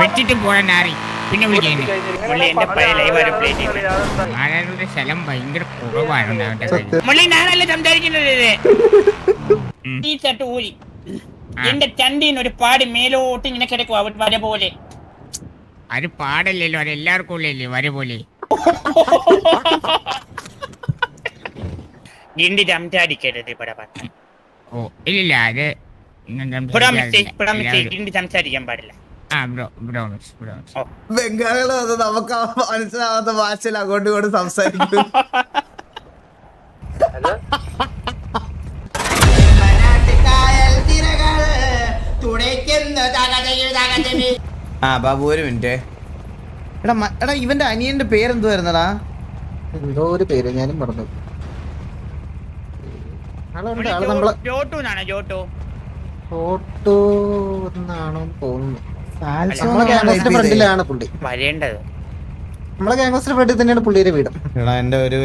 വെച്ചിട്ട് പോകാൻ ആറി പിന്നെ വിളിക്കാൻ ആരാരുടെ സ്ഥലം ഭയങ്കര കുറവാണ് മുള്ളി ഞാനല്ലേ സംസാരിക്കുന്നത് ഈ ചട്ട ഊരി എന്റെ ചണ്ടീന്ന് ഒരു പാടി മേലോട്ട് ഇങ്ങനെ കിടക്കും അവർ വര പോലെ അത് പാടല്ലല്ലോ അത് എല്ലാവർക്കും ഉള്ളല്ലേ വര പോലെ ഗിണ്ടി സംസാരിക്കരുത് ഇവിടെ ഓ ഇല്ലില്ല അത് ഗിണ്ടി സംസാരിക്കാൻ പാടില്ല ബംഗാളികളോ അത് നമുക്ക് മനസ്സിലാവാത്ത ഭാഷയിൽ അങ്ങോട്ടും ഇങ്ങോട്ടും സംസാരിക്കും. ആ ബാബു ഒരു മിനിറ്റ്. എടാ ഇവന്റെ അനിയന്റെ പേരെന്തുവായിരുന്നടാ? എന്തോ ഒരു പേര് ഞാനും പറഞ്ഞു. ഫോട്ടോ എന്നാണോ തോന്നുന്നു. ഫ്രണ്ടിലാണ് പുള്ളി വരേണ്ടത്. നമ്മളെ ഗ്യാങ്സ്റ്റർ ഫ്രണ്ടിൽ തന്നെയാണ് പുള്ളിയുടെ വീട്. എടാ എന്റെ ഒരു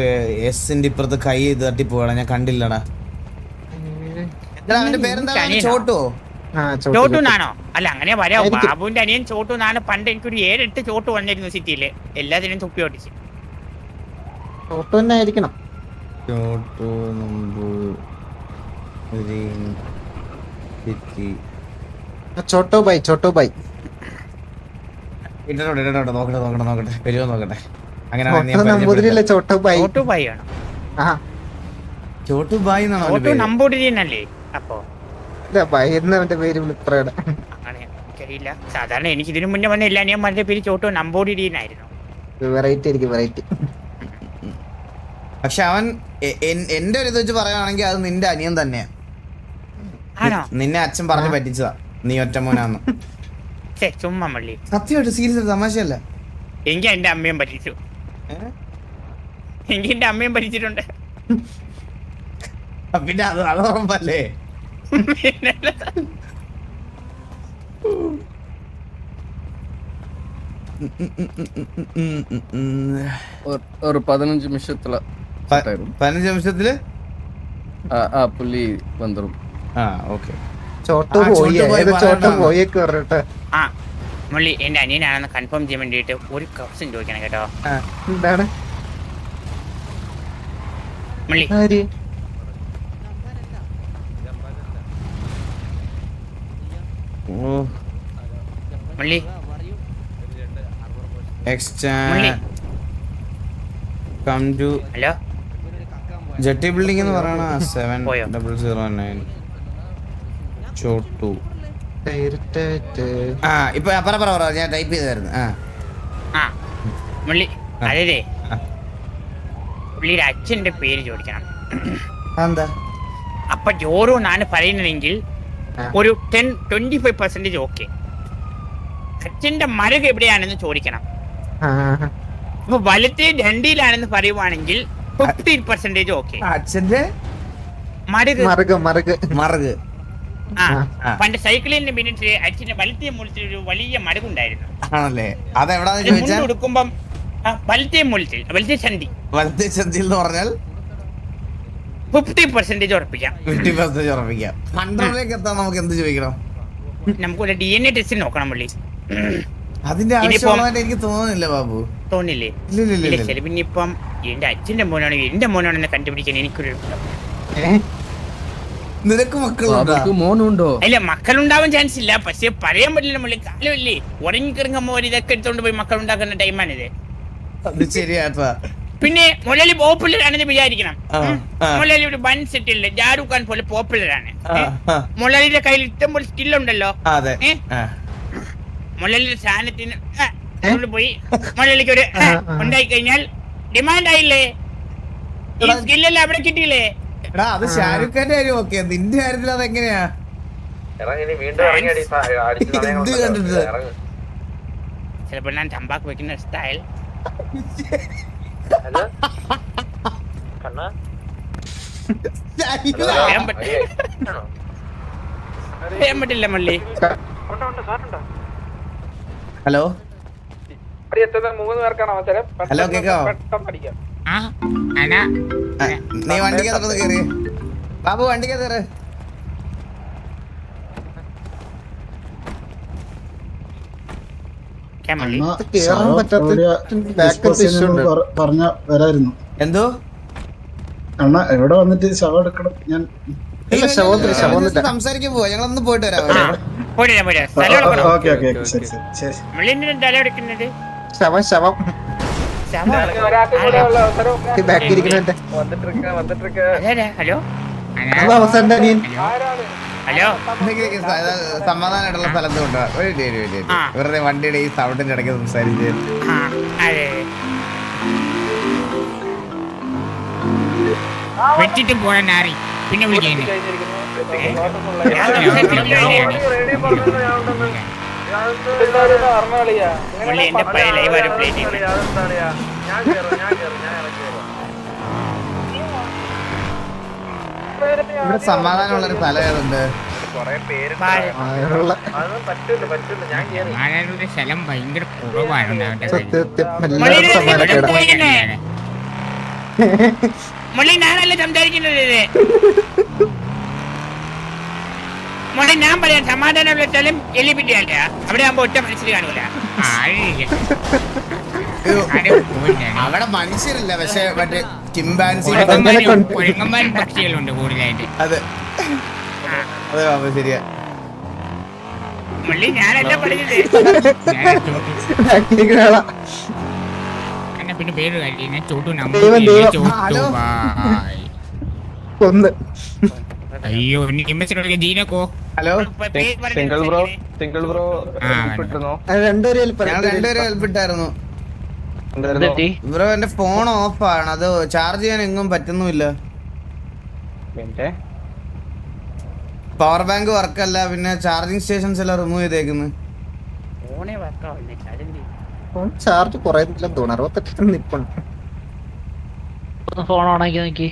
എസിന്റെ ഇപ്പുറത്ത് കൈ തട്ടി പോവാ, ഞാൻ കണ്ടില്ലടാ. അവന്റെ പേരെന്താ? ചോട്ടോ? ചോട്ടൂന്നാണോ? അല്ല അങ്ങനെ വരാം. ബാബുവിന്റെ അനിയൻ ചോട്ടൂന്നാണ്. പണ്ട് എനിക്കൊരു 7-8 ചോട്ടു വന്നിരുന്നു സിറ്റിയില്. എല്ലാത്തിനും തുപ്പി ഓടിച്ച്. ചോട്ടു തന്നെ ആയിരിക്കണം. ചോട്ടോ ബൈ നോക്കട്ടെ വരുമോ നോക്കട്ടെ. അങ്ങനെ ചോട്ടു ബായ് നമ്പൂതിരിയനല്ലേ? അപ്പൊ പേര് എനിക്കറിയില്ല. സാധാരണ എനിക്ക് ഇതിനു മുന്നേ വന്ന എല്ലാ അനിയന്മാരുടെ പേര് ചോട്ടു നമ്പൂതിരിയനായിരുന്നു. വെറൈറ്റി ആയിരിക്കും വെറൈറ്റി. പക്ഷെ അവൻ എന്റെ ഒരു ഇത് വെച്ച് പറയുകയാണെങ്കിൽ അത് നിന്റെ അനിയൻ തന്നെയാ. നിന്നെ അച്ഛൻ പറഞ്ഞു പറ്റിച്ചതാ നീ ഒറ്റ മോനാന്ന്. ചുമ്മാ മള്ളി, സത്യമായിട്ട് സീരിയസ് തമാശയല്ല. എങ്കിൽ എന്റെ അമ്മയും പറ്റിച്ചു. എങ്കിൽ എന്റെ അമ്മയും പറ്റിച്ചിട്ടുണ്ട്. പിന്നെ അത് ഉറപ്പല്ലേ? ஒரு 15 நிமிஷத்துல 15 நிமிஷத்துல புள்ளி வந்துரும். ഓക്കെ. മുള്ളി എന്റെ അനിയനാണെന്ന് കൺഫേം ചെയ്യാൻ വേണ്ടിട്ട് ഒരു ക്വസ്റ്റ്യൻ ചോദിക്കണം കേട്ടോ. എന്താണ് മുള്ളി? മുള്ളി ഹലോ ജെട്ടി ബിൽഡിംഗ് എന്ന് പറയണ 7009 ചോട്ടു. ഇപ്പൊ പറ ഞാൻ ടൈപ്പ് ചെയ്തായിരുന്നു. മുള്ളി അതെ പുള്ളിയുടെ അച്ഛന്റെ പേര് ചോദിക്കണം. എന്താ അപ്പൊ ജോറു എന്നാണ് പറയുന്നതെങ്കിൽ ഒരു 10-25% ഓക്കെ. അച്ഛന്റെ മരുക എവിടെയാണെന്ന് ചോദിക്കണം. അപ്പൊ വലത്തെ ഡണ്ടിയിലാണെന്ന് പറയുവാണെങ്കിൽ 50% ഓക്കെ. അച്ഛന്റെ മറുക് പണ്ട് സൈക്കിളിന്റെ മിനിറ്റ് അച്ഛന്റെ വലത്തെ മൂലത്തിൽ ഒരു വലിയ മടുകുണ്ടായിരുന്നു. ആണല്ലേ? അതെവിടാന്ന് കൊടുക്കുമ്പം വലത്തെ മൂലത്തിൽ വലത്തെ ചന്തി എന്ന് പറഞ്ഞാൽ 50% ഉറപ്പിക്കാം. 50% ഉറപ്പിക്കാം. 100ലേക്ക് എത്താൻ നമുക്ക് എന്ത് ചോദിക്കണം? നമുക്കൊരു DNA ടെസ്റ്റ് നോക്കണം പുള്ളി. അതിന്റെ ആവശ്യമായിട്ട് എനിക്ക് തോന്നുന്നില്ല ബാബു. തോന്നില്ലേ? പിന്നെ ഇപ്പം എന്റെ അച്ഛന്റെ മോനാണ് എന്റെ മോനാണെന്ന് കണ്ടുപിടിക്കാൻ എനിക്കൊരു നിനക്ക് മക്കളുണ്ടോ? അല്ല മക്കളുണ്ടാവാൻ ചാൻസ് ഇല്ല. പക്ഷെ പറയാൻ പറ്റില്ല മുള്ളി. കാലമല്ലേ ഉറങ്ങിക്കിറങ്ങുമ്പോ ഇതൊക്കെ എടുത്തോണ്ട് പോയി മക്കൾ ഉണ്ടാക്കുന്ന ടൈമാണിത്. ശരിയാട്ടാ. പിന്നെ മുരളി പോപ്പുലർ ആണെന്ന് വിചാരിക്കണം. മുരളി ഒരു വൻ സെറ്റില് ഷാരൂഖ് ഖാൻ പോലെ പോപ്പുലർ ആണ്. മുരളിയുടെ കയ്യിൽ ഇഷ്ടം പോലെ സ്കില്ലുണ്ടല്ലോ. മുരളിയുടെ സാധനത്തിന് പോയി മുരളിക്ക് ഒരു ഉണ്ടായി കഴിഞ്ഞാൽ ഡിമാൻഡ് ആയില്ലേ? ഈ സ്കില്ലെല്ലാം അവിടെ കിട്ടിയില്ലേ? അത് ഷാരൂഖ് ഖാന്റെ കാര്യം ഓക്കെ, നിന്റെ കാര്യത്തിൽ അതെങ്ങനെയാ? ചിലപ്പോൾ ഞാൻ ചമ്പാക്ക് വെക്കുന്ന സ്റ്റൈൽ പറ്റില്ല മള്ളി. ഹലോ ഹലോ കേക്കാവോ? നീ വണ്ടിക്കകത്ത് കയറി ബാബു, വണ്ടിക്കകത്ത് കയറി. ഇരിക്കാൻ മള്ളി. കേറാൻ പറ്റാത്ത ബാക്കപ്പ് ഇഷ്യൂ ഉണ്ട്. പറഞ്ഞ വരായിരുന്നു എന്തോ അണ്ണ എവിടെ വന്നിട്ട് ശവം എടുക്കണം ഞാൻ ശവന്നില്ല. സംസാരിക്കാൻ പോവാ, ഞങ്ങളൊന്ന് പോയിട്ട് വരാം. പോരാ സ്ഥലം എടുക്കണോ? ഓക്കെ ഓക്കെ ശരി ശരി ശരി മുള്ളിന്റെ തല എടുക്കുന്നത് ശവം ശവം ബാക്കി ഇരിക്കുന്നുണ്ട്. ഹലോ അത് അവസാനം അനിയൻ ഹലോ സമാധാനമായിട്ടുള്ള സ്ഥലത്ത് കൊണ്ടുപോവാ. ഒരു മിനിറ്റ്. വെറുതെ വണ്ടിയുടെ ഈ സൗണ്ടിന്റെ ഇടയ്ക്ക് സംസാരിച്ച് ആ അതെ വെച്ചിട്ട് പോരാ നാറി പിന്നെ വിളിക്കാൻ എന്റെ പഴയ ലൈവ് ആരും പ്ലേ ചെയ്യുന്നത് ഇവിടെ സമാധാനമുള്ള ഒരു സ്ഥലം ഏതുണ്ട്? ആരാരുടെ സ്ഥലം ഭയങ്കര കുറവാണ് സത്യം എല്ലാവരും സമാധാനക്കേടാ. മുള്ളി ഞാനല്ല സംസാരിക്കുന്നത് മുള്ളി ഞാൻ പറയാം സമാധാനമുള്ള സ്ഥലം എലിപ്പിറ്റിയല്ല അവിടെ ആകുമ്പോ ഒറ്റ മനസ്സിൽ കാണൂല അവിടെ മനുഷ്യരില്ല, പക്ഷെ മറ്റേ ചിമ്പാൻസി പക്ഷികളുണ്ട് കൂടുതലായിട്ട് അതെ അതെ ബാബു ശരിയാ. മുള്ളി ഞാനല്ല പറഞ്ഞത് എന്നെ പിന്നെ പേര് കാര്യം ചോട്ടു ഹലോ. കൊന്ന് അയ്യോ ജീനക്കോ ഹലോ രണ്ടുപേരും ഞങ്ങൾ രണ്ടുപേരും ഹെൽപ്പിട്ടായിരുന്നു ബ്രോ. എന്റെ ഫോൺ ഓഫാണ്, അത് ചാർജ് ചെയ്യാൻ എങ്ങും പറ്റുന്നുമില്ല. പവർ ബാങ്ക് വർക്കല്ല, പിന്നെ ചാർജിങ് സ്റ്റേഷൻസ് എല്ലാം റിമൂവ് ചെയ്തേക്കുന്നു. ഫോൺ ചാർജ് കുറയുന്നില്ലെന്ന് തോന്നുന്നു. 68 നിപ്പുണ്ട്. ഫോൺ ഓണാക്കി നോക്കി.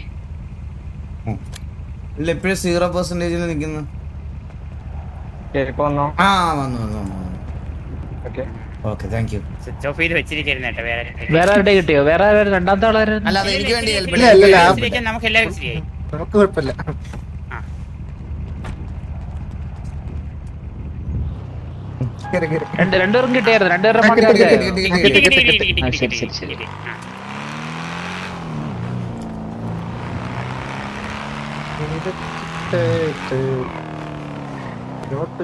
ഇല്ല, ഇപ്പഴും 0% നിക്കുന്നു. ആ വന്നു. Okay thank you. Switch off ചെയ്ത് വെച്ചിരിക്കുന്നു കേട്ടോ. വേറെ ആരുടെ കിട്ടിയോ? വേറെ ആരും രണ്ടാമത്തെ ആളായിരുന്നു. അല്ല അത് എനിക്ക് വേണ്ടി നമുക്ക് എല്ലാവരും ശരിയായി. നമുക്ക് കുഴപ്പമില്ല. രണ്ടുപേരും കിട്ടിയായിരുന്നു. രണ്ടുപേരുടെ ശരി ശരി ശരി.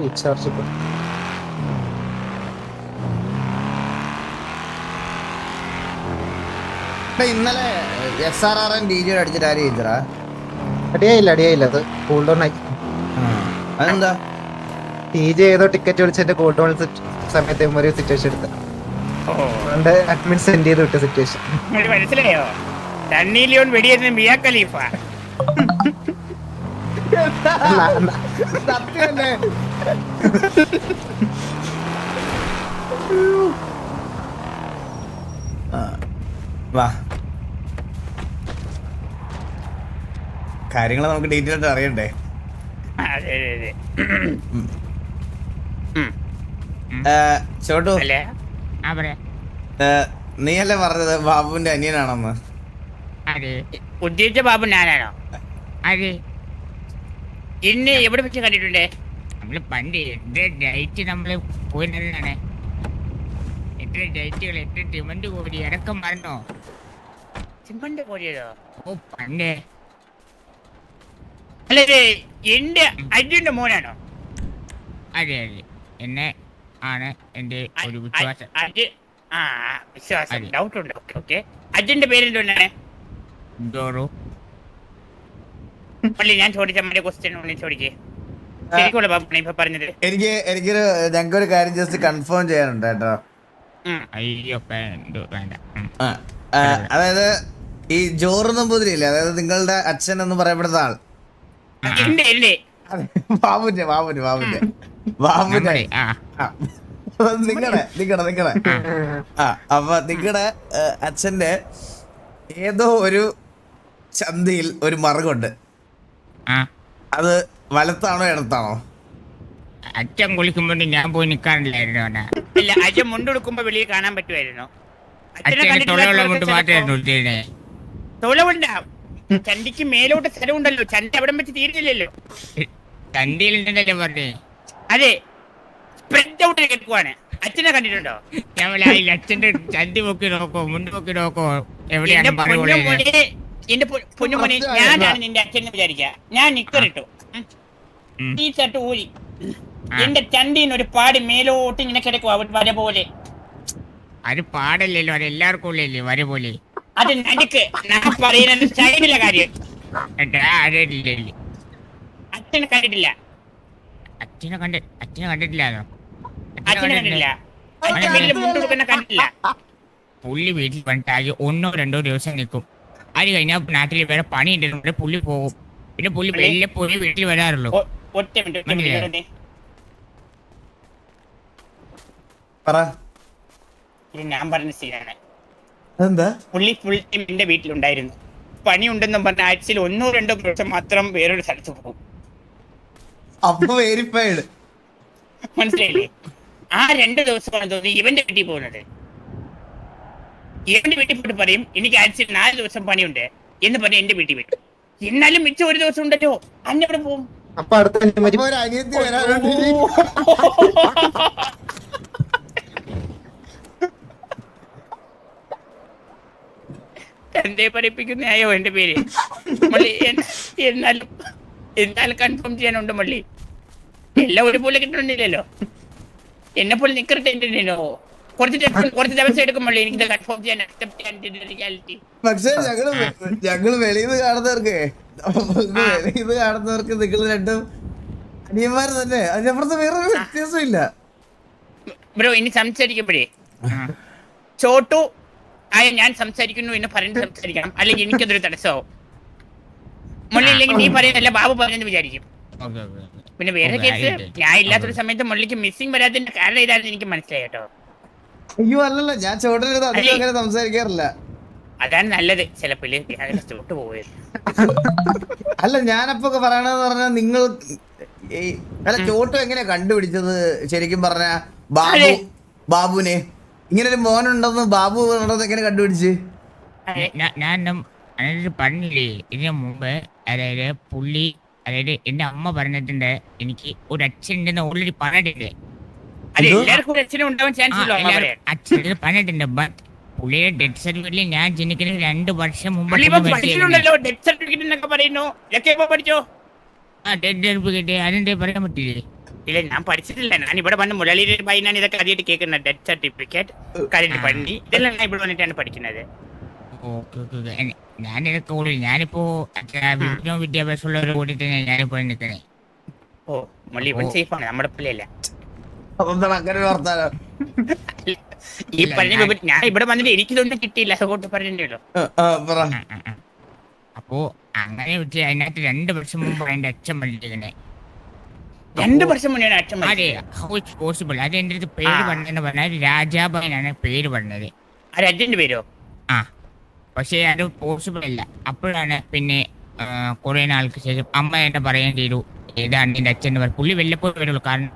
റീചാർജ് ഇന്നലെ SRRN DJ അടിച്ചിട്ട് ആര് ചെയ്തടാ? അടിയായില്ല. അത് കൂൾ ഡൗൺ ആയി. അതെന്താ? TJ ഏതോ ടിക്കറ്റ് വിളിച്ചിട്ട് കൂൾ ഡൗൺ സമയത്ത് ഒരു സിറ്റുവേഷൻ എടുത്ത അതുകൊണ്ട് അഡ്മിൻ സെൻഡ് ചെയ്ത് വിട്ട സിറ്റുവേഷൻ. മനസ്സിലായോ? സണ്ണി ലിയോൺ വെടിയേറ്റ മിയ ഖലീഫ. സത്യമല്ലേ? വാ, കാര്യങ്ങൾ നമുക്ക് ഡീറ്റെയിൽ ആയിട്ട് അറിയണ്ടേ? ചോട്ടു, നീയല്ലേ പറഞ്ഞത് ബാബുവിന്റെ അനിയനാണെന്ന്? ഉദ്ദേശിച്ച ബാബു ഞാനാണോ? അതെ. എന്നെ എവിടെ വെച്ച് കണ്ടിട്ടുണ്ടേ? നമ്മള് പണ്ട് എന്റെ ഡേറ്റ് നമ്മള് പോയിരുന്നതാണ്. എന്റെ ഡേറ്റുകൾ 8 ഡിമണ്ട് കോരി ഇടക്കം പറഞ്ഞോ? ഡിമണ്ട് കോരിയതോ? ഓ പണ്ട്. അല്ലേ എന്റെ അജിന്റെ മോനാണോ? അതെ എന്നെ ആണ് എന്റെ ഒരു വിശ്വാസം. വിശ്വാസം ഡൗട്ട് ഉണ്ട്. ഓക്കെ അജിന്റെ പേരെന്താണ്? ഡോറോ. പള്ളി ഞാൻ ചോദിച്ച മറ്റേ ക്വസ്റ്റ്യൻ ചോദിക്കേ. ശരിക്കുള്ള ബാബു ഇപ്പൊ പറഞ്ഞത്. എനിക്കൊരു ഞങ്ങൾക്കൊരു കാര്യം ജസ്റ്റ് കൺഫേം ചെയ്യാനുണ്ട് കേട്ടോ. അയ്യോ വേണ്ട. അതായത് ഈ ജോറ് നമ്പൂതിരിയില്ലേ, അതായത് നിങ്ങളുടെ അച്ഛൻ എന്ന് പറയപ്പെടുന്ന ആൾ, ബാബുന്റെ നിങ്ങടെ അപ്പൊ നിങ്ങടെ അച്ഛന്റെ ഏതോ ഒരു ചന്തയിൽ ഒരു മറുകുണ്ട്. അത് വലത്താണോ ഇടത്താണോ? അച്ഛൻ കുളിക്കുമ്പോ ഞാൻ പോയി നിക്കാറില്ലായിരുന്നു. ഇല്ല, അച്ഛൻ മുണ്ടെടുക്കുമ്പോ വെളിയിൽ കാണാൻ പറ്റുമായിരുന്നു. തൊളവുണ്ടാവും. ചണ്ടിക്ക് മേലോട്ട് സ്ഥലമുണ്ടല്ലോ. ചന്ത അവിടെ വെച്ച് തീരുന്നില്ലല്ലോ. ചന്തയിലുണ്ടല്ലേ പറഞ്ഞേ? അതെ, സ്പ്രെഡ് ഔട്ട് കിടക്കുവാണ്. അച്ഛനെ കണ്ടിട്ടുണ്ടോ? അച്ഛന്റെ ചന്തി പൊക്കി നോക്കോ മുണ്ട് പൊക്കി നോക്കോ എന്റെ എവിടെയാണ് പൊന്നുമോനെ, എന്റെ പൊന്നുമോനെ, ഞാനാണ് നിന്റെ അച്ഛൻ വിചാരിക്ക. ഞാൻ നിക്കറിട്ടു, ഈ ഷർട്ട് ഊരി എന്റെ ചന്തിന്ന് ഒരു പാട് മേലോട്ട് ഇങ്ങനെ കിടക്കുവാ വര പോലെ. അത് പാടല്ലല്ലോ, അത് എല്ലാവർക്കും ഉള്ളല്ലേ വര പോലെ. അത് നടുക്ക് ഞാൻ പറയുന്നത് സ്റ്റൈലിലെ കാര്യം. അച്ഛനെ കണ്ടിട്ടില്ല. അച്ഛനെ കണ്ടിട്ടില്ലാന്നോ? അച്ഛനെ കണ്ടിട്ടില്ല. അച്ഛൻ വലിയ മുണ്ട് കൊടുക്കുന്ന കണ്ടിട്ടില്ല. പുള്ളി വീട്ടിൽ വന്നിട്ടാകെ 1 or 2 ദിവസം നിൽക്കും. അത് കഴിഞ്ഞാൽ നാട്ടിൽ വേറെ പണി ഉണ്ടെന്നുണ്ടെ പുള്ളി പോകും. പിന്നെ പുള്ളി വെള്ളിലെ പോയി വീട്ടിൽ വരാറുള്ളൂ. ഒറ്റ മിനിറ്റ് പറ. ഇത് ഞാൻ പറഞ്ഞ സീനാണ്. അതെന്താ? പുള്ളി ഫുൾ ടൈം എന്റെ വീട്ടിലുണ്ടായിരുന്നു. പണി ഉണ്ടെന്നും പറഞ്ഞ ആഴ്ചയിൽ 1 or 2 ദിവസം മാത്രം വേറൊരു സ്ഥലത്ത് പോകും. അപ്പൊ വെരിഫൈഡ്. മനസ്സിലായില്ലേ? ആ 2 ദിവസമാണ് തോന്നി ഇവന്റെ വീട്ടിൽ പോകുന്നത്. ഇവന്റെ വീട്ടിൽ പോയിട്ട് പറയും എനിക്ക് ആഴ്ചയിൽ 4 ദിവസം പണിയുണ്ട് എന്ന് പറഞ്ഞ് എന്റെ വീട്ടിൽ വരും. എന്നാലും മിച്ചം 1 ദിവസം ഉണ്ടല്ലോ, അന്നെവിടെ പോകും? അപ്പൊ അടുത്ത അനുമതി ഒരു അനിയത്തി വരാനുണ്ട്. എന്തേ പഠിപ്പിക്കുന്നയോ എന്റെ പേര് മള്ളി. എന്നാലും കൺഫേം ചെയ്യാനുണ്ട് മള്ളി. എല്ലാം ഒരുപോലെ കിട്ടണമെന്നില്ലല്ലോ. എന്നെ പോലെ നിക്കറിട്ട് എന്തിനോ കുറച്ച് ദിവസം എടുക്കും മള്ളി എനിക്ക് കൺഫേം ചെയ്യാൻ, അക്സെപ്റ്റ് ചെയ്യാൻ റിയാലിറ്റി. പക്ഷെ ഞങ്ങള് വെളിയിൽ കാണുന്നവർക്ക് നിങ്ങൾ രണ്ടും അനിയന്മാര് തന്നെ. അതിനപ്പുറത്ത് വേറെ വ്യത്യാസം ഇല്ല ബ്രോ. ഇനി സംസാരിക്കുമ്പോഴേ ചോട്ടു ആയ ഞാൻ സംസാരിക്കുന്നു എന്ന് പറഞ്ഞ് സംസാരിക്കണം, അല്ലെങ്കിൽ എനിക്കതൊരു തടസ്സമാവും മള്ളി. ഇല്ലെങ്കിൽ നീ പറയുന്നല്ല ബാബു പറഞ്ഞെന്ന് വിചാരിക്കും. പിന്നെ വേറെ കേസ്, ഞാൻ ഇല്ലാത്തൊരു സമയത്ത് മുള്ളിക്ക് മിസ്സിംഗ് വരാത്തതിന്റെ കാരണം ഇതാണെന്ന് എനിക്ക് മനസ്സിലായി കേട്ടോ. അയ്യോ അല്ലല്ല, ഞാൻ ചോട്ടനടുത്ത് അധികം അങ്ങനെ സംസാരിക്കാറില്ല. അതാണ് നല്ലത്. ചിലപ്പോ ചോട്ട് പോയത്. അല്ല ഞാനപ്പോ പറയണെന്ന് പറഞ്ഞാൽ നിങ്ങൾ അല്ല ചോട്ടു എങ്ങനെയാ കണ്ടുപിടിച്ചത്? ശരിക്കും പറഞ്ഞ ബാബുവിനെ ഇങ്ങനെ ഒരു മോനുണ്ടെന്ന് ബാബു ഉണ്ടെന്ന് എങ്ങനെ കണ്ടുപിടിച്ച്? ഞാൻ പറഞ്ഞില്ലേ ഇതിനു മുമ്പ്, അതായത് പുള്ളി, അതായത് എന്റെ അമ്മ പറഞ്ഞിട്ടുണ്ട് എനിക്ക് ഒരു അച്ഛൻ ഉണ്ടെന്ന് ഓൾറെഡി പറഞ്ഞിട്ടുണ്ട്. അച്ഛൻ പറഞ്ഞിട്ടുണ്ട്. ബട്ട് പുള്ളിയുടെ ഡെത്ത് സർട്ടിഫിക്കറ്റിൽ ഞാൻ ജനിക്കുന്ന 2 വർഷം മുമ്പ് ഡെത്ത് സർട്ടിഫിക്കറ്റ് അതെന്തേ പറയാൻ പറ്റില്ലേ? ഇല്ല, ഞാൻ പഠിച്ചിട്ടില്ല. ഞാൻ ഇവിടെ വന്ന് മുരളിയുടെ ബൈനാണ് ഇതൊക്കെ ആദ്യമായിട്ട് കേൾക്കുന്നത്. ഡെത്ത് സർട്ടിഫിക്കറ്റ്, കരണ്ട് പണി, ഇതെല്ലാം ഞാൻ ഇവിടെ വന്നിട്ടാണ് പഠിക്കുന്നത്. ഞാനിപ്പോ വിദ്യാഭ്യാസമുള്ളവരെ കൂടി തന്നെ ഞാനിപ്പോ നിൽക്കണേ. ഓ മള്ളി ഇവൻ സേഫാണ്, നമ്മുടെ പിള്ളയല്ല. അങ്ങനെ വർത്താനം. ഈ പറഞ്ഞ ഞാൻ ഇവിടെ വന്നിട്ട് എനിക്കിതൊന്നും കിട്ടിയില്ല, അതുകൊണ്ട് പറഞ്ഞല്ലോ. അപ്പോ അങ്ങനെ വെച്ച് അതിനകത്ത് 2 വർഷം മുമ്പ് എന്റെ അച്ഛൻ പറഞ്ഞിരിക്കണേ. 2 വർഷം മുന്നേ അച്ഛൻ? അതെ, ഹൗ ഇറ്റ്സ് പോസിബിൾ? അത് എന്റെ അടുത്ത് പേര് പറഞ്ഞെന്ന് പറഞ്ഞാൽ രാജാബാനാണ് പേര് പറഞ്ഞത്. ആ അച്ഛന്റെ പേരോ? ആ, പക്ഷേ അത് പോസിബിൾ അല്ല. അപ്പോഴാണ് പിന്നെ കുറെ നാൾക്ക് ശേഷം അമ്മ എന്നെ പറയാൻ ചെയ്തു ഏതാണ് എന്റെ അച്ഛൻ. പുള്ളി വല്ലപ്പോഴും വരുള്ളൂ. കാരണം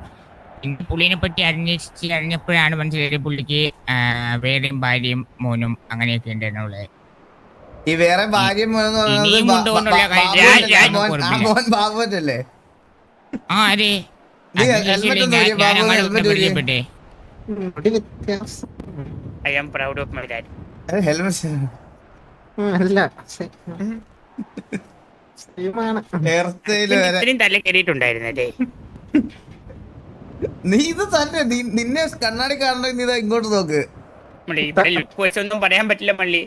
പുള്ളിനെ പറ്റി അറിഞ്ഞപ്പോഴാണ് മനസ്സിലായത് പുള്ളിക്ക് വേറെയും ഭാര്യയും മോനും അങ്ങനെയൊക്കെ ഉണ്ടായിരുന്നുള്ളത്. ഈ വേറെ ഭാര്യയും മോനെന്ന് ബാബുവല്ലേ? ആ അതെ, പരിചയപ്പെട്ടേ. I am proud of my dad. Helmet തല കയറിയിട്ടുണ്ടായിരുന്നല്ലേ? നീ ഇത് തന്നെ നിന്നെ കണ്ണാടി കാണണമെങ്കിൽ നീ ഇങ്ങോട്ട് നോക്ക്. ഒന്നും പറയാൻ പറ്റില്ല മള്ളി.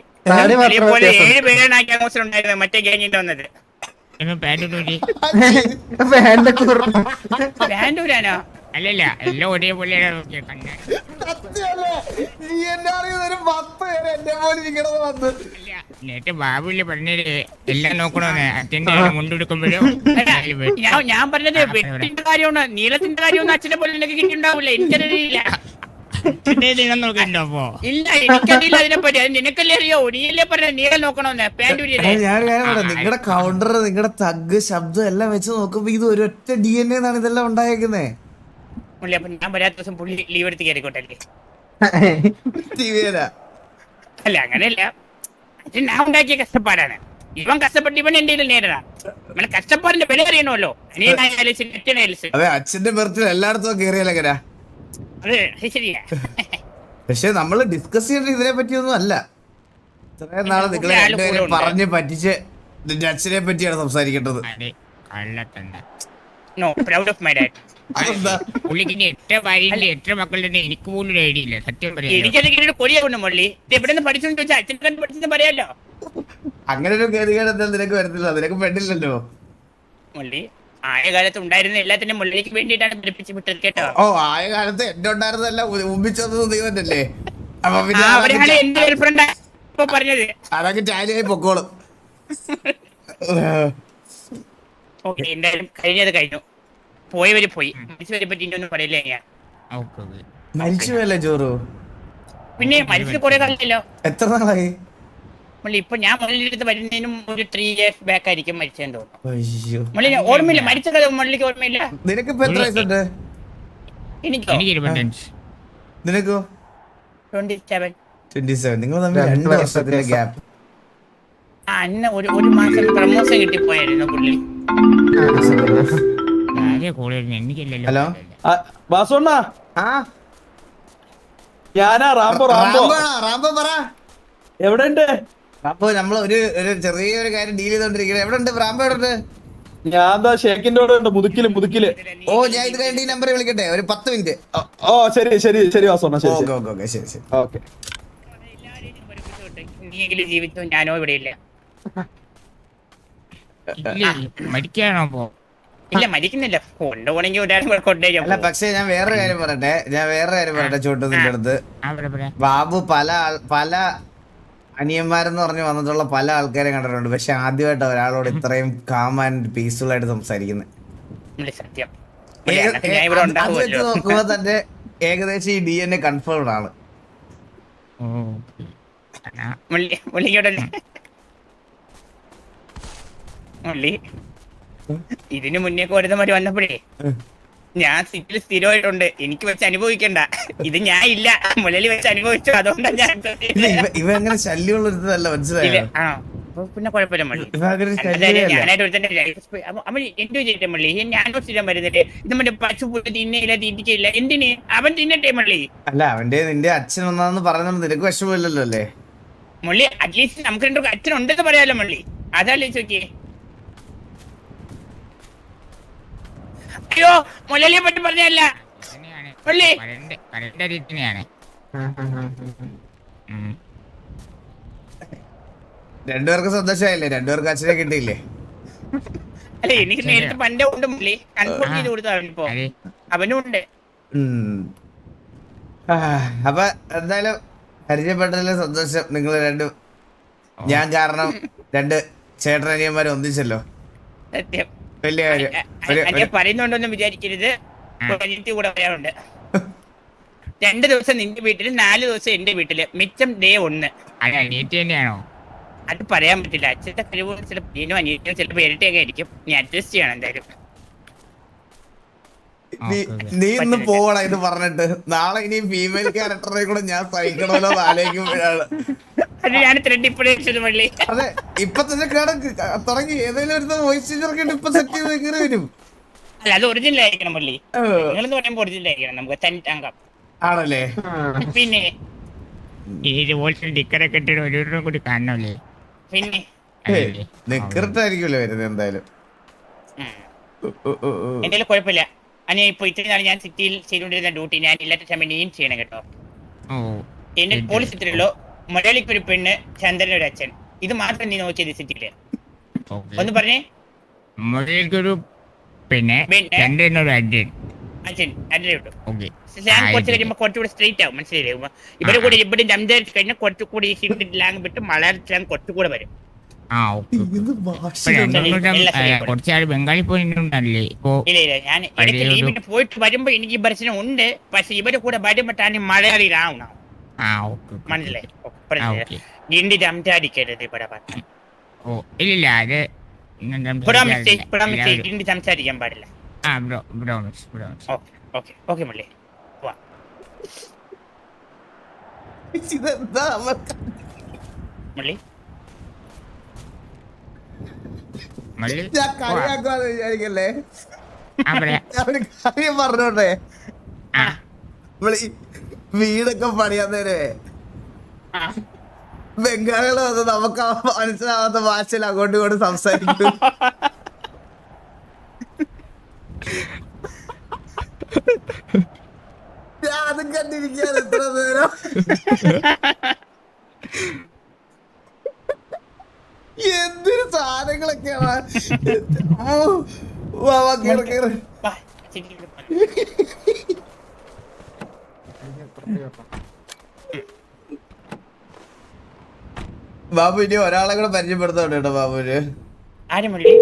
പോലെ 7 പേരാണ് ആ ക്യാമറ ഉണ്ടായിരുന്നത്, മറ്റേ ഗ്യാങ്ങിന്റെ വന്നത്. ബാൻഡൂരാനോ? അല്ലല്ല, എല്ലാം ഒരേപോലെയാണ്. നേരത്തെ ബാബുല്ലേ പറഞ്ഞത് എല്ലാം നോക്കണോന്ന്. അച്ഛൻ്റെ മുണ്ടെടുക്കുമ്പോഴും ഞാൻ പറഞ്ഞത് വെട്ടിന്റെ കാര്യമാണ്, നീളത്തിന്റെ കാര്യമൊന്നും അച്ഛനെ പോലെ എനിക്ക് കിട്ടിണ്ടാവില്ല. എനിക്കറിയില്ല. ഇല്ല, എനിക്കറിയില്ല അതിനെപ്പറ്റി. അത് നിനക്കല്ലേ അറിയോ? നീയല്ലേ പറഞ്ഞ നീളം നോക്കണോന്ന്. പാൻഡൂരിയല്ലേ? നിങ്ങളുടെ കൗണ്ടർ, നിങ്ങളുടെ തഗ്, ശബ്ദം എല്ലാം വെച്ച് നോക്കുമ്പോ ഇത് ഒരൊറ്റ DNA എന്നാണ് ഇതെല്ലാം ഉണ്ടായേക്കുന്നേ. അപ്പൊ ഞാൻ വരാത്ത ദിവസം പുള്ളി ലീവ് എടുത്ത് കയറിക്കോട്ടല്ലേ? അല്ല അങ്ങനെയല്ല, ഞാൻ ഉണ്ടാക്കിയ കഷ്ടപ്പാടാണ്. ഇവൻ കഷ്ടപ്പെട്ട് ഇവൻ എന്റെ നേരിടാം. നമ്മളെ കഷ്ടപ്പാടിന്റെ വില അറിയണമല്ലോ. അനിയനായാലും അതെ, അച്ഛന്റെ ബർത്തിൽ എല്ലായിടത്തും കയറിയല്ലേ? അത് ശരിയാ. പക്ഷെ നമ്മള് ഡിസ്കസ് ചെയ്യേണ്ട ഇതിനെ പറ്റിയൊന്നും അല്ല. ഇത്രയും നാളെ നിങ്ങളെ ആള് രണ്ടുപേരെ കൂടെ ഉണ്ട്. പറഞ്ഞ് പറ്റിച്ച് നിന്റെ അച്ഛനെ പറ്റിയാണ് സംസാരിക്കേണ്ടത്. അതെ കള്ളത്തണ്ട. No proud of my dad. അതെന്താ? പുള്ളിക്ക് ഇനി എത്ര ഭാര്യയുണ്ട് എത്ര മക്കളുണ്ട് എനിക്ക് പോലും ഒരു ഐഡിയ ഇല്ല സത്യം പറയാം. എനിക്കത് കൊടിയാവുന്നു മുള്ളി. ഇത് എവിടെ നിന്ന് പഠിച്ചെന്ന് ചോദിച്ചാൽ അച്ഛനെ പഠിച്ചെന്ന് പറയാലോ. അങ്ങനെ ഒരു ഗതികേട് എന്താ നിനക്ക് വരത്തില്ല, നിനക്ക് പെണ്ണില്ലല്ലോ. മുള്ളി ആയ കാലത്ത് ഉണ്ടായിരുന്ന എല്ലാത്തിനും മുള്ളിക്ക് വേണ്ടിയിട്ടാണ് പഠിപ്പിച്ച് വിട്ടത് കേട്ടോ. ഓ ആയ കാലത്ത് എന്റെ ഉണ്ടായിരുന്നല്ല ഉമ്മിച്ചത് നീ തന്നെയല്ലേ? അപ്പൊ പിന്നെ അവരാണ് എന്റെ ഗേൾഫ്രണ്ട് ഇപ്പൊ പറഞ്ഞത്. അതൊക്കെ ടാലിയായി പൊക്കോളും. ഓക്കെ എന്തായാലും കഴിഞ്ഞത് കഴിഞ്ഞു. പോയവര് പോയി. മരിച്ചവരെ പറ്റി ഇനി ഒന്നും പറയില്ല ഞാൻ. Okay okay. മരിച്ചു പോയല്ലേ ചോറു? പിന്നെ മരിച്ചിട്ട് കുറെ കാലമല്ലോ. എത്ര നാളായി? മുള്ളി ഇപ്പൊ ഞാൻ മുള്ളിന്റെ അടുത്ത് വരുന്നതിനും ഒരു 3 years ബാക്ക് ആയിരിക്കും മരിച്ചതെന്ന് തോന്നുന്നു. അയ്യോ, മുള്ളി ഓർമ്മയില്ല, മരിച്ച കഥ മുള്ളിക്ക് ഓർമ്മയില്ല. നിനക്കിപ്പോ എത്ര വയസ്സുണ്ട്? എനിക്കോ എനിക്ക് 25. നിനക്കോ? 27. 27. നിങ്ങൾ തമ്മിൽ 2 വർഷത്തിന്റെ ഗ്യാപ്പ്. അന്ന് ഒരു മാസം പ്രമോഷൻ കിട്ടിപ്പോയായിരുന്നു പുള്ളി. ആരെയാ കോൾ വരുന്നത്? എനിക്കില്ലല്ലോ. ഹലോ വാസുണ്ണ, ആ ഞാനാ റാംബോ. റാംബോ പറ. എവിടെ ഉണ്ട്? റാംബോ നമ്മൾ ഒരു ചെറിയൊരു കാര്യം ഡീൽ ചെയ്തോണ്ടിരിക്കുന്നത്. എവിടെ ഉണ്ട് റാംബോ? എവിടെ ഉണ്ട്? ഞാൻ എന്താ ഷേക്കിന്റെ കൂടെ ഉണ്ട്, മുതുക്കില്. ഓ ഞാൻ ഇത് കഴിഞ്ഞ് ഈ നമ്പറിൽ വിളിക്കട്ടെ, ഒരു 10 മിനിറ്റ്. ഓ ശരി വാസുണ്ണ, ശരി ഓക്കെ ഓക്കെ ഓക്കെ ശരി ശരി. ഓക്കെ. നീയെങ്കിലും ജീവിച്ചു, ഞാനോ ഇവിടെ ഇല്ല. മരിക്കാണോ പോ? ഇല്ല മരിക്കുന്നില്ല. കൊണ്ടുപോണെങ്കിൽ ഒരാൾ കൊണ്ടുപോയി. അല്ല പക്ഷെ ഞാൻ വേറൊരു കാര്യം പറയട്ടെ ചോട്ടു നിന്റെ അടുത്ത്. ബാബു പല അനിയന്മാരെന്ന് പറഞ്ഞ് വന്നിട്ടുള്ള പല ആൾക്കാരെ കണ്ടിട്ടുണ്ട്. പക്ഷെ ആദ്യമായിട്ട് ഒരാളോട് ഇത്രയും കാം ആൻഡ് പീസ്ഫുൾ ആയിട്ട് സംസാരിക്കുന്നത്. സത്യം ഞാൻ ഇവിടെ ഉണ്ടാവുമല്ലോ. നോക്കുമ്പോ തന്നെ ഏകദേശം ഈ DNA കൺഫേംഡ് ആണ്. മുള്ളിക്കോട്ടല്ലേ മുള്ളി ഇതിനു മുന്നേ ഒരുത്തമാര് വന്നപ്പോഴേ ഞാൻ സിറ്റിയിൽ സ്ഥിരമായിട്ടുണ്ട്. എനിക്ക് വെച്ച് അനുഭവിക്കണ്ട. ഇത് ഞാൻ ഇല്ല, മുലലി വെച്ച് അനുഭവിച്ചു. അതുകൊണ്ടാണ് ഞാൻ ഇവ അങ്ങനെ ശല്യമുള്ള ഒരുത്തല്ല, മനസ്സിലായോ? ആണോ? പിന്നെ കുഴപ്പമില്ല മള്ളി. ഞാനായിട്ട് ഒരുത്തന്റെ അവൻ എന്തോ ചെയ്തിട്ടേ മള്ളി. ഞാനോ സ്ഥിരം വരുന്നില്ലേ? ഇത് മറ്റേ പശു പുല്ല് തിന്നയില്ല, തീറ്റിക്കയില്ല. എന്തിന് അവൻ തിന്നട്ടെ മള്ളി. അല്ല അവന്റെ നിന്റെ അച്ഛൻ ഒന്നാന്ന് പറയുന്നത് നിനക്ക് വിഷമമില്ലല്ലോ അല്ലേ മുള്ളി? അറ്റ്ലീസ്റ്റ് നമുക്ക് രണ്ടു അച്ഛനുണ്ടെന്ന് പറയാലോ മള്ളി. അതല്ലേ ചോദിക്കേ? അയ്യോ മുലലിയെ പറ്റി പറഞ്ഞല്ല മുള്ളി. രണ്ടുപേർക്ക് സന്തോഷമായില്ലേ? രണ്ടുപേർക്ക് അച്ഛനെ കിട്ടിയില്ലേ? അല്ല എനിക്ക് നേരത്തെ പണ്ടേ ഉണ്ട് മുള്ളി. കൺഫേം ചെയ്ത് കൊടുത്തു അവനിപ്പോ. അവനും ഉണ്ട്. അപ്പൊ എന്തായാലും പരിചയപ്പെട്ടതിൽ സന്തോഷം. നിങ്ങൾ രണ്ടും ഞാൻ കാരണം 2 ചേട്ടനിയന്മാരെ ഒന്നിച്ചല്ലോ. സത്യം വലിയ കാര്യം. പറയുന്നുണ്ടോന്നും വിചാരിക്കരുത്. കൂടെ വരാറുണ്ട്. 2 ദിവസം നിന്റെ വീട്ടില്, 4 ദിവസം എന്റെ വീട്ടില്, മിച്ചം ഡേ 1. തന്നെയാണോ? അത് പറയാൻ പറ്റില്ല. അച്ഛന്റെ കഴിവ് ചിലപ്പോ അനിയത്തിയോ ചിലപ്പോ ഇരട്ടിയൊക്കെ ആയിരിക്കും. നീ അഡ്ജസ്റ്റ് ചെയ്യണം എന്തായാലും. നീ ഇന്ന് പോവണം ഇത് പറഞ്ഞിട്ട്. നാളെ ഇനി ഫീമെയിൽ ക്യാരക്ടറെ കൂടെ ഞാൻ സഹിക്കണമല്ലോ ആലോചിക്കുമ്പോഴാണ്. അത് ഞാൻ ത്രെഡ് ഇപ്പോഴേ പള്ളി. അതെ ഇപ്പൊ തന്നെ തുടങ്ങി. ഏതെങ്കിലും ഒരു വോയിസ് ചേർക്കിട്ട് ഇപ്പൊ സെറ്റ് ചെയ്ത് കയറി വരും. അല്ല അത് ഒറിജിനൽ ആയിരിക്കണം പള്ളി. നിങ്ങളെന്ന് പറയുമ്പോ ഒറിജിനൽ ആയിരിക്കണം. നമുക്ക് തനിത്താങ്കം ആണല്ലേ? പിന്നെ ടിക്കറൊക്കെ ഇട്ടിട്ട് ഒരു കൂടി കാണണല്ലേ? പിന്നെ നിക്കറിട്ടായിരിക്കുമല്ലോ വരുന്നത് എന്തായാലും. എന്തായാലും കുഴപ്പമില്ല. അനിയ ഇപ്പൊ ഇത്രയും നാളെ ഞാൻ സിറ്റിയിൽ ചെയ്തുകൊണ്ടിരുന്ന ഡ്യൂട്ടി ഞാൻ ഇല്ലാത്ത സമയം നീയും ചെയ്യണം കേട്ടോ. എന്റെ പോലീസ് ഇത്രയുള്ളൂ. മലയാളിക്ക് ഒരു പെണ്ണ്, ചന്ദ്രൻ ഒരു അച്ഛൻ. ഇത് മാത്രം നീ നോക്കിയത് സിറ്റിയില്. ഒന്ന് പറഞ്ഞേ. അച്ഛൻ അഡ്രസ് കിട്ടും. ഞാൻ കുറച്ച് കഴിയുമ്പോ കുറച്ചുകൂടി സ്ട്രേറ്റ് ആവും. മനസ്സിലായില്ലേ? ഇവിടെ കൂടി ഇവിടെ സംസാരിച്ച് കഴിഞ്ഞാൽ കുറച്ചുകൂടി ലാങ് വിട്ട് മലയാളത്തിലാണ് കുറച്ചുകൂടെ വരും. കുറച്ചാൾ ബംഗാളി പോയിട്ടുണ്ടല്ലേ? ഇല്ല ഞാൻ ഇടയ്ക്ക് ലീവിന് പോയിട്ട് വരുമ്പോ എനിക്ക് ഈ പ്രശ്നം ഉണ്ട്. പക്ഷെ ഇവരെ കൂടെ വരുമ്പോഴാണ് മലയാളിയിലാവണം. മനസ്സിലായി? ഗിണ്ടി സംസാരിക്കരുത് ഇവിടെ. ഇല്ല അത് ഗിണ്ടി സംസാരിക്കാൻ പാടില്ല. ഓക്കെ മള്ളി മള്ളി ഞാൻ കളിയാക്കാന്ന് വിചാരിക്കല്ലേ? കാര്യം പറഞ്ഞോട്ടെ. നമ്മളീ വീടൊക്കെ പണിയാൻ നേരെ ബംഗാളികള് വന്ന് നമുക്ക് മനസ്സിലാവാത്ത ഭാഷയിൽ അങ്ങോട്ടും ഇങ്ങോട്ടും സംസാരിക്കും. ഞാൻ അതും കണ്ടിരിക്കുകയാണ് എത്ര നേരം. എന്തൊരു സാധനങ്ങളൊക്കെയാണ്. കേറ് കേറ്. വാ, ശരിക്കും പറ. ബാബു ഇനി ഒരാളെ കൂടെ പരിചയപ്പെടുത്തോണ്ട് കേട്ടോ ബാബുവിന്. ആര് മുരളി?